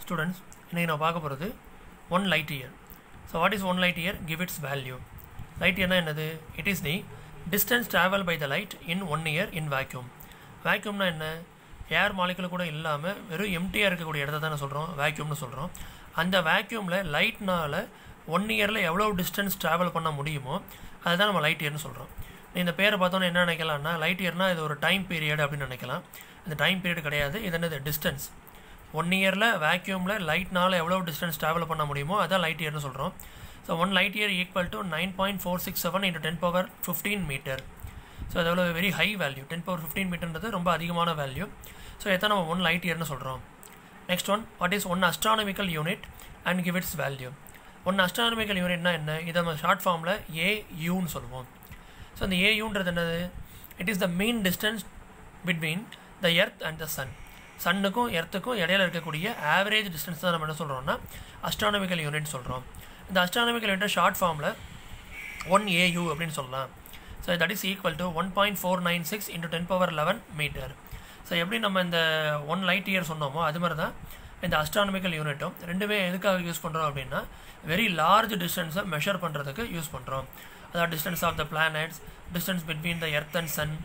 Students, இன்னைக்கு நான் பார்க்க போகிறது 1 light year. So what is 1 light year? Give its value. Light year என்னது? It is the distance traveled by the light in 1 year in vacuum. Vacuumனா என்ன? ஏர் molecule கூட இல்லாமல் வெறும் எம்டியாக இருக்கக்கூடிய இடத்த தான் சொல்கிறோம் வேக்யூம்னு சொல்கிறோம். அந்த வேக்யூமில் லைட்னால் 1 இயரில் எவ்வளோ டிஸ்டன்ஸ் ட்ராவல் பண்ண முடியுமோ அதுதான் நம்ம லைட் இயர்னு சொல்கிறோம். இந்த பேரை பார்த்தோன்னா என்ன நினைக்கலாம்னா லைட் இயர்னால் இது ஒரு டைம் பீரியட் அப்படின்னு நினைக்கலாம். இந்த டைம் பீரியட் கிடையாது, இது என்னது டிஸ்டன்ஸ். 1 இயரில் வேக்யூமில் லைட்னால் எவ்வளோ டிஸ்டன்ஸ் ட்ராவல் பண்ண முடியுமோ அதான் லைட் இயர்னு சொல்கிறோம். So 1 light year equal to 9.467 into 10 power 15 மீட்டர். ஸோ அது எவ்வளோ வெரி ஹை வேல்யூ. 10 power 15 மீட்டர்ன்றது ரொம்ப அதிகமான வேல்யூ. ஸோ இதான் நம்ம 1 light yearனு சொல்கிறோம். Next one, what is 1 astronomical unit and give its value. 1 astronomical unitனா என்ன? இதை நம்ம ஷார்ட் ஃபார்மில் AUன்னு சொல்லுவோம். ஸோ இந்த AUன்றது என்னது? It is the mean distance between the earth and the sun. சன்னுக்கும் எர்த்துக்கும் இடையில இருக்கக்கூடிய ஆவரேஜ் டிஸ்டன்ஸ் தான் நம்ம என்ன சொல்கிறோம்னா அஸ்ட்ரானமிக்கல் யூனிட் சொல்கிறோம். இந்த அஸ்ட்ரானமிக்கல் யூனிட்டை ஷார்ட் ஃபார்மில் 1AU அப்படின்னு சொல்லலாம். So that is equal to 1.496 into 10 power 11 மீட்டர். ஸோ எப்படி நம்ம இந்த 1 light year சொன்னோமோ அது மாதிரி தான் இந்த அஸ்ட்ரானமிக்கல் யூனிட்டும் ரெண்டுமே எதுக்காக யூஸ் பண்ணுறோம் அப்படின்னா வெரி லார்ஜ் டிஸ்டன்ஸை மெஷர் பண்ணுறதுக்கு யூஸ் பண்ணுறோம். அதாவது distance of the planets, distance between the earth and sun,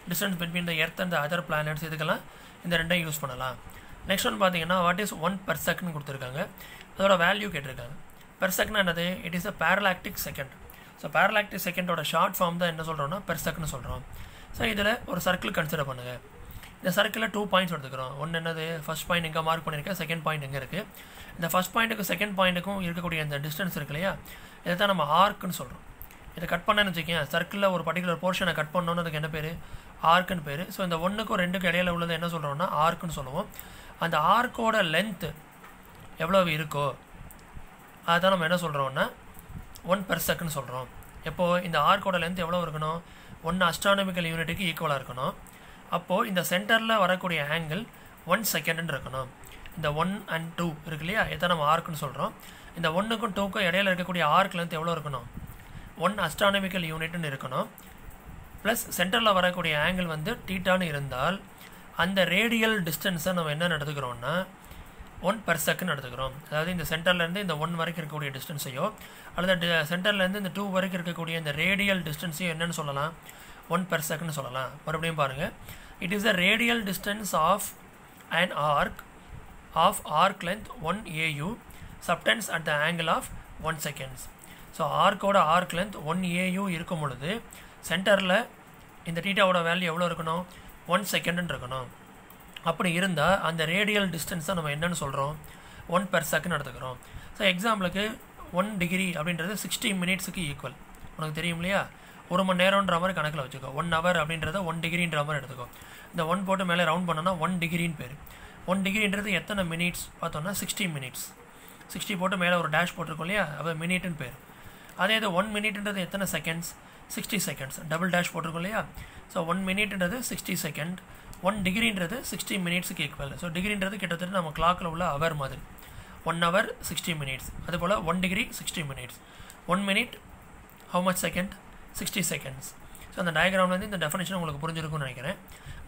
distance between the earth and the other planets, இதுக்கெல்லாம் இந்த ரெண்டையும் யூஸ் பண்ணலாம். நெக்ஸ்ட் ஒன் பார்த்தீங்கன்னா வாட் இஸ் 1 per second கொடுத்துருக்காங்க. அதோட வேல்யூ கேட்டிருக்காங்க. பெர் செகண்ட் என்னது? It is a parallactic second. So parallactic செகண்டோட ஷார்ட் ஃபார்ம் தான் என்ன சொல்கிறோம்னா பெர் செகண்ட் சொல்கிறோம். ஸோ இதில் ஒரு சர்க்கிள் கன்சிடர் பண்ணுங்கள். இந்த சர்க்கிளில் 2 பாயிண்ட்ஸ் எடுத்துக்கிறோம். ஒன்று என்னது? ஃபர்ஸ்ட் பாயிண்ட் எங்கே மார்க் பண்ணியிருக்கேன், செகண்ட் பாயிண்ட் எங்கே இருக்குது. இந்த ஃபர்ஸ்ட் பாயிண்ட்டுக்கும் செகண்ட் பாயிண்ட்டுக்கும் இருக்கக்கூடிய இந்த டிஸ்டன்ஸ் இருக்கு இல்லையா, இதை தான் நம்ம ஆர்க்குன்னு சொல்கிறோம். இதை கட் பண்ணேன்னு வச்சுக்கேன், சர்க்கிளில் ஒரு பர்டிகுலர் போர்ஷனை கட் பண்ணோன்னு அதுக்கு என்ன பேர்? ஆர்க்குன்னு பேர். ஸோ இந்த 1க்கும் 2க்கும் இடையில உள்ளது என்ன சொல்கிறோம்னா ஆர்க்குன்னு சொல்லுவோம். அந்த ஆர்க்கோட லென்த்து எவ்வளோ இருக்கோ அதுதான் நம்ம என்ன சொல்கிறோம்னா 1 per second சொல்கிறோம். எப்போது இந்த ஆர்க்கோட லென்த் எவ்வளோ இருக்கணும்? 1 அஸ்ட்ரானமிக்கல் யூனிட்டுக்கு ஈக்குவலாக இருக்கணும். அப்போது இந்த சென்டரில் வரக்கூடிய ஆங்கிள் 1 செகண்டுன்னு இருக்கணும். இந்த 1 and 2 இருக்கு இல்லையா, இதான் நம்ம ஆர்க்குன்னு சொல்கிறோம். இந்த 1க்கும் 2க்கும் இடையில இருக்கக்கூடிய ஆர்க் லென்த் எவ்வளோ இருக்கணும்? 1 அஸ்ட்ரானமிக்கல் யூனிட்னு இருக்கணும். ப்ளஸ் சென்டரில் வரக்கூடிய ஆங்கிள் வந்து தீட்டான்னு இருந்தால் அந்த ரேடியல் டிஸ்டன்ஸை நம்ம என்ன எடுத்துக்கிறோம்னா 1 per second எடுத்துக்கிறோம். அதாவது இந்த சென்டர்லேருந்து இந்த 1 வரைக்கும் இருக்கக்கூடிய டிஸ்டன்ஸையோ அல்லது சென்டர்லேருந்து இந்த 2 வரைக்கும் இருக்கக்கூடிய இந்த ரேடியல் டிஸ்டன்ஸையும் என்னென்னு சொல்லலாம்? 1 per second சொல்லலாம். மறுபடியும் பாருங்கள், it is the radial distance of an arc of arc length 1 AU subtends at the angle of 1 seconds. So ஆர்க்கோட ஆர்க் லென்த் 1 AU இருக்கும் பொழுது சென்டரில் இந்த டீட்டாவோட வேல்யூ எவ்வளோ இருக்கணும்? 1 செகண்டுன்னு இருக்கணும். அப்படி இருந்தால் அந்த ரேடியல் டிஸ்டன்ஸை நம்ம என்னென்னு சொல்கிறோம்? 1 per second எடுத்துக்கிறோம். ஸோ எக்ஸாம்பிளுக்கு 1 degree அப்படின்றது 60 minutesக்கு ஈக்குவல். உனக்கு தெரியும் இல்லையா, 1 மணி நேரம்ன்ற மாதிரி கணக்கில் வச்சுக்கோ. 1 hour அப்படின்றத 1 degreeன்ற மாதிரி எடுத்துக்கோ. இந்த 1 போட்டு மேலே ரவுண்ட் பண்ணோன்னா 1 degreeன்னு பேர். 1 degreeன்றது எத்தனை மினிட்ஸ் பார்த்தோன்னா 60 minutes. 60 போட்டு மேலே ஒரு டேஷ் போட்டிருக்கோம் இல்லையா, அது மினிட்னு பேர். அதே இது 1 minuteன்றது எத்தனை செகண்ட்ஸ்? 60 seconds. டபுள் டேஷ் போட்டிருக்கோம் இல்லையா. So 1 minuteன்றது 60 second. 1 degreeன்றது 60 minutesக்கு ஈக்குவல். ஸோ டிகிரின்றது கிட்டத்தட்ட நம்ம கிளாக்கில் உள்ள அவர் மாதிரி. 1 hour 60 minutes. அதுபோல் 1 degree 60 minutes. 1 minute how much second? 60 seconds. So அந்த டயக்ராம்லேருந்து இந்த டெஃபினேஷன் உங்களுக்கு புரிஞ்சிருக்கும்னு நினைக்கிறேன்.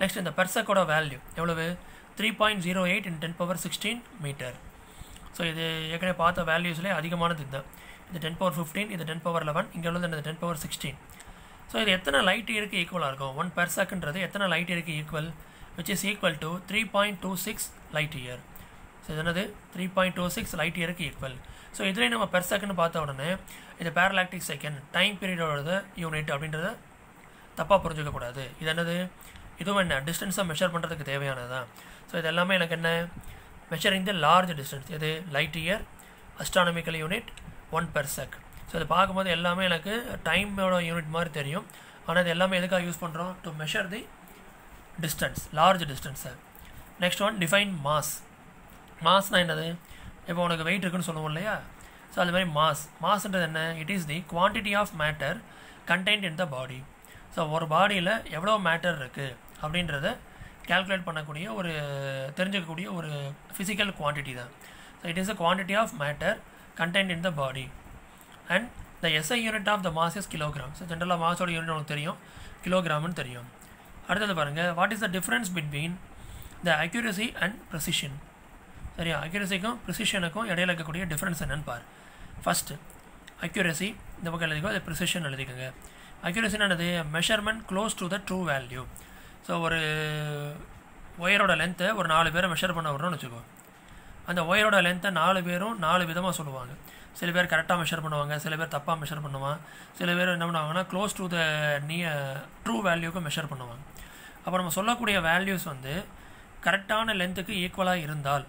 நெக்ஸ்ட் இந்த பெர்செக்கோட வேல்யூ எவ்வளவு? 3.08 into 10 power 16 மீட்டர். ஸோ இது ஏற்கனவே பார்த்த வேல்யூஸ்லேயே அதிகமானது இதுதான். இது 10 power 15, இது 10 power 11, இங்கே உள்ளது இந்த 10 power 16. ஸோ இது எத்தனை லைட் இயருக்கு ஈக்குவலாக இருக்கும்? 1 per secondன்றது எத்தனை லைட் இயருக்கு equal? Which is equal to 3.26 light year. So இது என்னது? 3.26 light yearக்கு ஈக்குவல். ஸோ இதுலேயும் நம்ம பெர் செகண்ட் பார்த்த உடனே இது பேரலாக்டிக் செகண்ட் டைம் பீரியடோட யூனிட் அப்படின்றத தப்பாக புரிஞ்சுக்கக்கூடாது. இது என்னது? இதுவும் என்ன டிஸ்டன்ஸை மெஷர் பண்ணுறதுக்கு தேவையானது தான். ஸோ இது எல்லாமே எனக்கு என்ன? Measuring the large distance. இது light year, astronomical unit, 1 per second. So இதை பார்க்கும்போது எல்லாமே எனக்கு டைமோட யூனிட் மாதிரி தெரியும். ஆனால் இது எல்லாமே எதுக்காக யூஸ் பண்ணுறோம்? To measure the distance, large டிஸ்டன்ஸை. Next one, define mass. மாஸ்னால் என்னது? இப்போ உனக்கு வெயிட் இருக்குன்னு சொல்லுவோம் இல்லையா, ஸோ அது மாதிரி மாஸ்ன்றது என்ன? It is the quantity of matter contained in the body. So ஒரு பாடியில் எவ்வளோ மேட்டர் இருக்குது அப்படின்றத கேல்குலேட் பண்ணக்கூடிய ஒரு தெரிஞ்சுக்கக்கூடிய ஒரு ஃபிசிக்கல் குவான்டிட்டி தான். So it is a quantity of matter contained in the body and the SI unit of the mass is kilogram. So generally mass oda unit உங்களுக்கு தெரியும், kilogram னு தெரியும். அடுத்து பாருங்க, what is the difference between the accuracy and precision? சரியா? அக்யூரஸிக்கும் ப்ரிசிஷனுக்கும் இடையில இருக்கக்கூடிய difference என்னன்னு பார். ஃபஸ்ட்டு அக்யூரஸி இந்த பக்கம் எழுதிக்கோ, அது ப்ரிசிஷன் எழுதிக்கோங்க. அக்யூரஸின்னு என்னது? Measurement close to the true value. So ஒரு ஒயரோட லென்த்தை ஒரு 4 பேரை மெஷர் பண்ண விட்றோம்னு வச்சுக்கோ. அந்த ஒயரோட லென்த்தை 4 பேரும் 4 விதமாக சொல்லுவாங்க. சில பேர் கரெக்டாக மெஷர் பண்ணுவாங்க, சில பேர் தப்பாக மெஷர் பண்ணுவாங்க, சில பேர் என்ன பண்ணுவாங்கன்னா க்ளோஸ் டு த ட்ரூ வேல்யூக்கு மெஷர் பண்ணுவாங்க. அப்போ நம்ம சொல்லக்கூடிய வேல்யூஸ் வந்து கரெக்டான லென்த்துக்கு ஈக்குவலாக இருந்தால்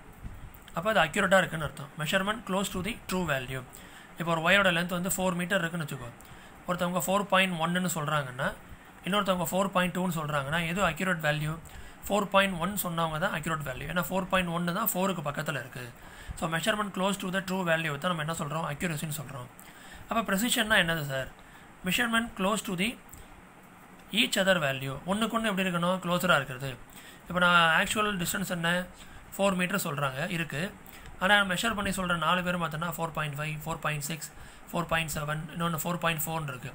அப்போ அது அக்யூரேட்டாக இருக்குதுன்னு அர்த்தம். Measurement close to the true value. இப்போ ஒரு ஒயரோட லென்த் வந்து 4 மீட்டர் இருக்குன்னு வச்சுக்கோ. ஒருத்தவங்க 4.1ன்னு சொல்கிறாங்கன்னா, இன்னொருத்தவங்க 4.2ன்னு சொல்கிறாங்கன்னா, எது அக்யூரேட் வேல்யூ? 4.1 சொன்னவங்க தான் அக்யூரேட் வேல்யூ. ஏன்னா 4.1 தான் 4க்கு பக்கத்தில் இருக்குது. So measurement close to the true value தான் நம்ம என்ன சொல்கிறோம்? அக்யூரஸின்னு சொல்கிறோம். அப்போ ப்ரெசிஷன்னா என்னது sir? Measurement close to the each other value. ஒன்றுக்கு ஒன்று எப்படி இருக்கணும்? க்ளோஸராக இருக்கிறது. இப்போ நான் ஆக்சுவல் டிஸ்டன்ஸ் என்ன 4 மீட்டர் சொல்கிறாங்க இருக்குது. ஆனால் மெஷர் பண்ணி சொல்கிற 4 பேர் பார்த்தோன்னா 4.5, 4.6, 4.7, இன்னொன்று 4.4 இருக்குது.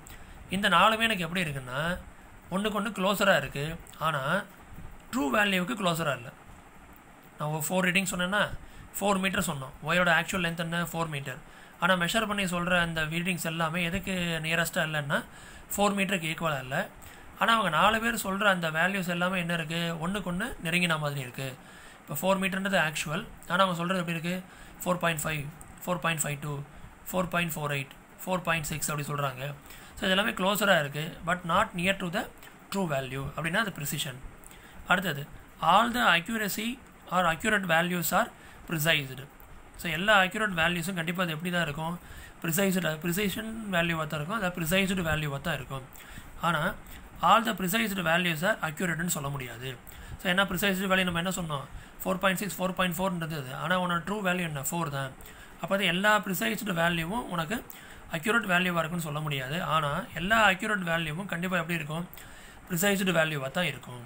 இந்த 4மே எனக்கு எப்படி இருக்குன்னா ஒன்றுக்கு ஒன்று க்ளோஸராக இருக்குது, ஆனால் ட்ரூ வேல்யூவுக்கு க்ளோஸராக இல்லை. நான் 4 ரீடிங் சொன்னேன்னா 4 மீட்டர் சொன்னோம். ஒயரோட ஆக்சுவல் லென்த் என்ன? 4 மீட்டர். ஆனால் மெஷர் பண்ணி சொல்கிற அந்த ரீடிங்ஸ் எல்லாமே எதுக்கு நியரஸ்ட்டாக இல்லைன்னா 4 மீட்டருக்கு ஈக்குவலாக இல்லை. ஆனால் அவங்க 4 பேர் சொல்கிற அந்த வேல்யூஸ் எல்லாமே என்ன இருக்குது? ஒன்றுக்கு ஒன்று நெருங்கின மாதிரி இருக்குது. இப்போ 4 மீட்டர்ன்றது ஆக்சுவல், ஆனால் அவங்க சொல்கிறது எப்படி இருக்குது? 4.5, 4.52, 4.48, 4.6 அப்படி சொல்கிறாங்க. ஸோ இது எல்லாமே க்ளோஸராக இருக்குது, but not near to the true value. அப்படின்னா அது ப்ரிசிஷன். அடுத்தது all the accuracy are accurate values are precised. So எல்லா அக்யூரேட் வேல்யூஸும் கண்டிப்பாக அது எப்படி தான் இருக்கும்? ப்ரிசைஷன் வேல்யூவாக தான் இருக்கும், அது ப்ரிசைஸ்டு வேல்யூவாக தான் இருக்கும். ஆனால் ஆல் த ப்ரிசைஸ்டு வேல்யூஸ் ஆர் அக்யூரேட்னு சொல்ல முடியாது. ஸோ என்ன ப்ரிசைஸ்டு வேல்யூ நம்ம என்ன சொன்னோம்? 4.6, 4.4ன்றது அது. ஆனால் உன்னோட ட்ரூ வேல்யூ என்ன? 4 தான். அப்போ அது எல்லா ப்ரிசைஸ்டு வேல்யூவும் உனக்கு அக்யூரேட் வேல்யூவாக இருக்குன்னு சொல்ல முடியாது. ஆனால் எல்லா அக்யூரேட் வேல்யூவும் கண்டிப்பாக எப்படி இருக்கும்? ப்ரிசைஸ்டு வேல்யூவாக தான் இருக்கும்.